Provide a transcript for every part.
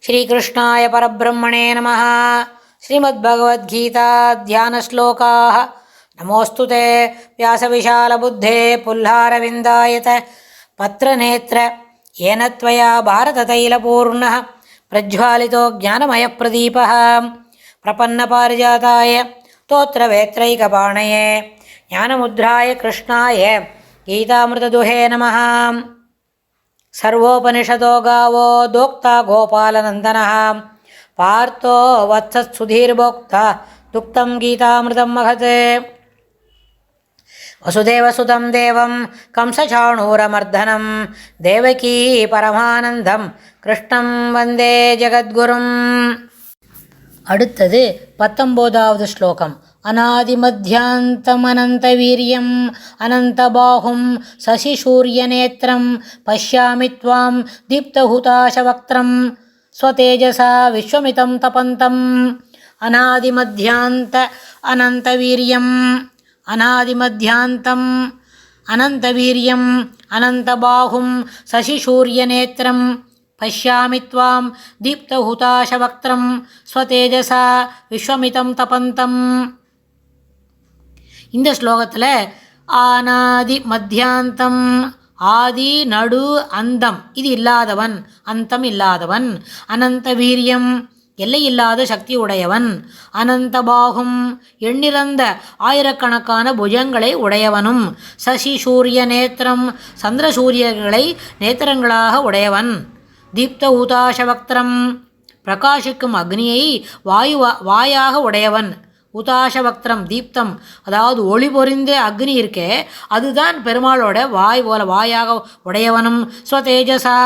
श्रीकृष्णाय परब्रह्मणे नमः। श्रीमद्भगवद्गीता ध्यानश्लोकाः। नमोऽस्तु ते व्यासविशालबुद्धे पुल्लारविन्दायत पत्रनेत्र येन त्वया भारततैलपूर्णः प्रज्वालितो ज्ञानमयप्रदीपः प्रपन्नपारिजाताय स्तोत्रवेत्रैकपाणये ज्ञानमुद्राय कृष्णाय गीतामृतदुहे नमः। सर्वोपनिषदो गावो दोक्ता गोपालनन्दनः पार्थो वत्सत्सुधीर्भोक्ता दुक्तं गीतामृतं महत्। वसुदेवसुतं देवं कंसचाणूरमर्दनं देवकी परमानन्दं कृष्णं वन्दे जगद्गुरुम्। அடுத்தது 19வது ஸ்லோகம். அநாதிமத்யாந்தம் அனந்தவீரியம் அனந்தபாஹும் சசிசூரியநேத்திரம் பஷ்யாமி த்வாம் தீப்தஹுதாசவக்த்ரம் ஸ்வதேஜசா விஸ்வமிதம் தபந்தம். அநாதிமத்யாந்த அனந்தவீரியம் அநாதிமத்யாந்தம் அனந்தவீரியம் அனந்தபாஹும் சசிசூரியநேத்திரம் பஷ்யாமி த்வாம் தீப்தஹுதாசவக்த்ரம் ஸ்வதேஜசா விஸ்வமிதம் தபந்தம். இந்த ஸ்லோகத்தில் ஆனாதி மத்தியாந்தம், ஆதி நடு அந்தம் இது இல்லாதவன், அந்தம் இல்லாதவன். அனந்த வீரியம் எல்லை இல்லாத சக்தி உடையவன். அனந்த பாகும் எண்ணிறந்த ஆயிரக்கணக்கான புஜங்களை உடையவனும். சசி சூரிய நேத்திரம் சந்திர சூரியர்களை நேத்திரங்களாக உடையவன். தீப்த உதாசவக்திரம் பிரகாசிக்கும் அக்னியை வாயாக உடையவன். உதாசவக்திரம் தீப்தம் அதாவது ஒளி பொறிந்த அக்னி இருக்கே அதுதான் பெருமாளோட வாய் போல வாயாக உடையவனும். ஸ்வதேஜசா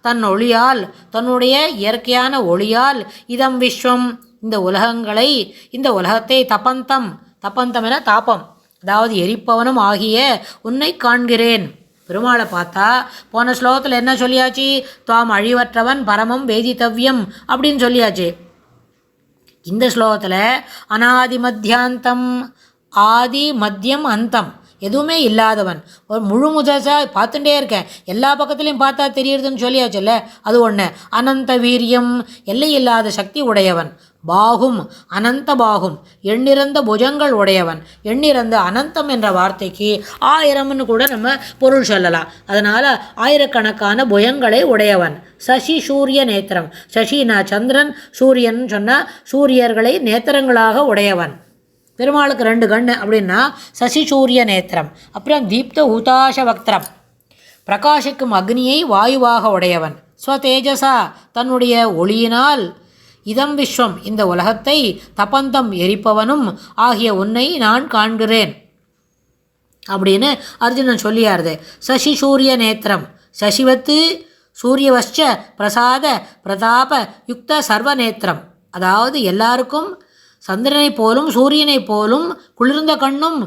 தன் ஒளியால் தன்னுடைய இயற்கையான ஒளியால் இதம் விஸ்வம் இந்த உலகங்களை இந்த உலகத்தை தபந்தம் தபந்தம் என தாபம் அதாவது எரிப்பவனும் ஆகிய உன்னை காண்கிறேன். பெருமாளை பார்த்தா போன ஸ்லோகத்தில் என்ன சொல்லியாச்சு? துவாம் அழிவற்றவன் பரமம் வேதித்தவ்யம் அப்படின்னு சொல்லியாச்சு. இந்த ஸ்லோகத்தில் அநாதி மத்தியாந்தம் ஆதி மத்தியம் அந்தம் எதுவுமே இல்லாதவன் ஒரு முழு முதலாக பார்த்துட்டே இருக்கேன் எல்லா பக்கத்துலேயும் பார்த்தா தெரியுறதுன்னு சொல்லியாச்சுல்ல அது ஒன்று. அனந்த வீரியம் எல்லை இல்லாத சக்தி உடையவன். பாகும் அனந்த பாகும் எண்ணிறந்த புஜங்கள் உடையவன். எண்ணிறந்த அனந்தம் என்ற வார்த்தைக்கு ஆயிரம்னு கூட நம்ம பொருள் சொல்லலாம். அதனால் ஆயிரக்கணக்கான புஜங்களை உடையவன். சசி சூரிய நேத்திரம் சசினா சந்திரன் சூரியன் சொன்னால் சூரியர்களை நேத்திரங்களாக உடையவன். பெருமாளுக்கு 2 கண்ணு அப்படின்னா சசி சூரிய நேத்திரம். அப்புறம் தீப்த உதாசவக்திரம் பிரகாசிக்கும் அக்னியை வாயுவாக உடையவன். ஸ்வதேஜசா தன்னுடைய ஒளியினால் இதம் விஸ்வம் இந்த உலகத்தை தபந்தம் எரிப்பவனும் ஆகிய உன்னை நான் காண்கிறேன் அப்படின்னு அர்ஜுனன் சொல்லியாருது. சசி சூரிய நேத்திரம் சசிவத்து சூரியவச்ச பிரசாத பிரதாப யுக்த சர்வ நேத்திரம் அதாவது எல்லாருக்கும் சந்திரனை போலும் சூரியனை போலும் குளிர்ந்த கண்ணும்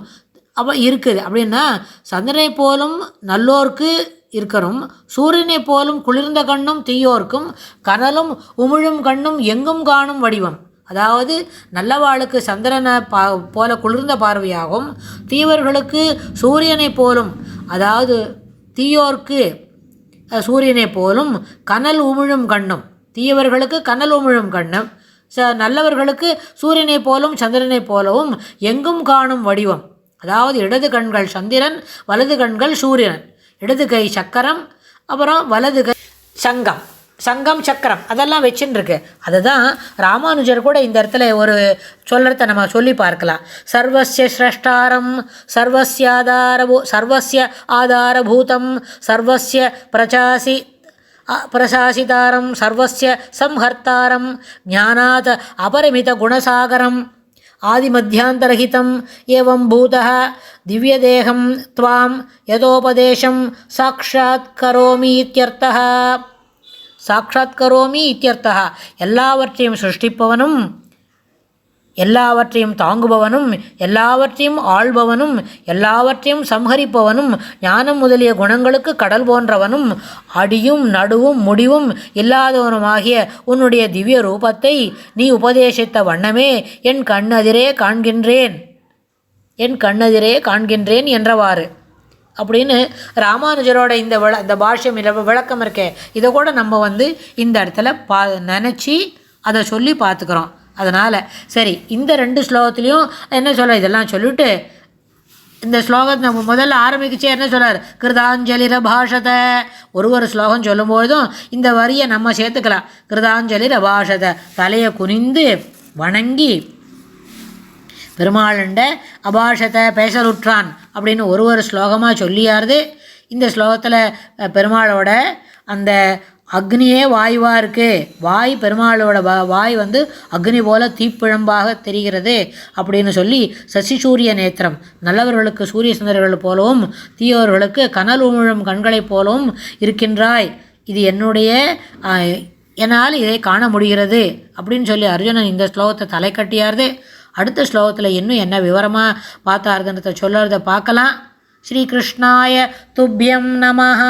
இருக்குது அப்படின்னா சந்திரனை போலும் நல்லோர்க்கு இருக்கணும், சூரியனை போலும் குளிர்ந்த கண்ணும் தீயோர்க்கும், கனலும் உமிழும் கண்ணும் எங்கும் காணும் வடிவம் அதாவது நல்லவாளுக்கு சந்திரனை போல குளிர்ந்த பார்வையாகும், தீவர்களுக்கு சூரியனை போலும் அதாவது தீயோர்க்கு சூரியனை போலும் கனல் உமிழும் கண்ணும், தீயவர்களுக்கு கனல் உமிழும் கண்ணும், நல்லவர்களுக்கு சூரியனை போலும் சந்திரனை போலவும் எங்கும் காணும் வடிவம் அதாவது இடது கண்கள் சந்திரன் வலது கண்கள் சூரியன், இடது கை சக்கரம் அப்புறம் வலது கை சங்கம், சங்கம் சக்கரம் அதெல்லாம் வச்சுருக்கு. அதுதான் ராமானுஜர் கூட இந்த இடத்துல ஒரு சொல்கிறத நம்ம சொல்லி பார்க்கலாம். சர்வஸ்ய ஸ்ரஷ்டாரம் சர்வஸ்ய ஆதாரபூதம் சர்வஸ்ய பிரசாசிதாரம் சர்வஸ்ய சம்ஹர்த்தாரம் ஞானாத் அபரிமித குணசாகரம் ஆதிமத்தியாந்தரஹிதம் ஏவம் பூதः திவ்யதேகம் த்வாம் யதோபதேசம் சாக்ஷாத்கரோமி இத்யர்த்தः. சாக்ஷாத்கரோமி இத்யர்த்தः எல்லாவற்றையும் சிருஷ்டிப்பவனும் எல்லாவற்றையும் தாங்குபவனும் எல்லாவற்றையும் ஆள்பவனும் எல்லாவற்றையும் சம்ஹரிப்பவனும் ஞானம் முதலிய குணங்களுக்கு கடல் போன்றவனும் அடியும் நடுவும் முடிவும் இல்லாதவனுமாகிய உன்னுடைய திவ்ய ரூபத்தை நீ உபதேசித்த வண்ணமே என் கண்ணெதிரே காண்கின்றேன் என்றவாறு அப்படின்னு ராமானுஜரோட இந்த பாஷ்யம் விளக்கம் இருக்கே, இதை கூட நம்ம இந்த இடத்துல நினச்சி அதை சொல்லி பார்த்துக்கிறோம். அதனால் சரி, இந்த 2 ஸ்லோகத்துலேயும் என்ன சொல்ல, இதெல்லாம் சொல்லிவிட்டு இந்த ஸ்லோகத்தை நம்ம முதல்ல ஆரம்பிக்கச்சே என்ன சொல்கிறார், கிருதாஞ்சலிர பாஷத. ஒரு ஸ்லோகம் சொல்லும்போதும் இந்த வரியை நம்ம சேர்த்துக்கலாம். கிருதாஞ்சலிர பாஷத, தலையை குனிந்து வணங்கி பெருமாளண்ட அபாஷத்தை பேசலுற்றான் அப்படின்னு ஒரு ஸ்லோகமாக சொல்லியாருது. இந்த ஸ்லோகத்தில் பெருமாளோட அந்த அக்னியே வாயுவாக இருக்குது. வாய் பெருமாளோட வாய் அக்னி போல தீப்பிழம்பாக தெரிகிறது அப்படின்னு சொல்லி, சசி சூரிய நேத்திரம், நல்லவர்களுக்கு சூரிய சுந்தரர்கள் போலவும் தீயவர்களுக்கு கனல் உமிழும் கண்களைப் போலவும் இருக்கின்றாய், இது என்னுடைய என்னால் இதை காண முடிகிறது அப்படின்னு சொல்லி அர்ஜுனன் இந்த ஸ்லோகத்தை தலை கட்டியாருது. அடுத்த ஸ்லோகத்தில் இன்னும் என்ன விவரமாக பார்த்தாருன்றதை சொல்லுறதை பார்க்கலாம். ஸ்ரீ கிருஷ்ணாய துப்யம் நமஹ.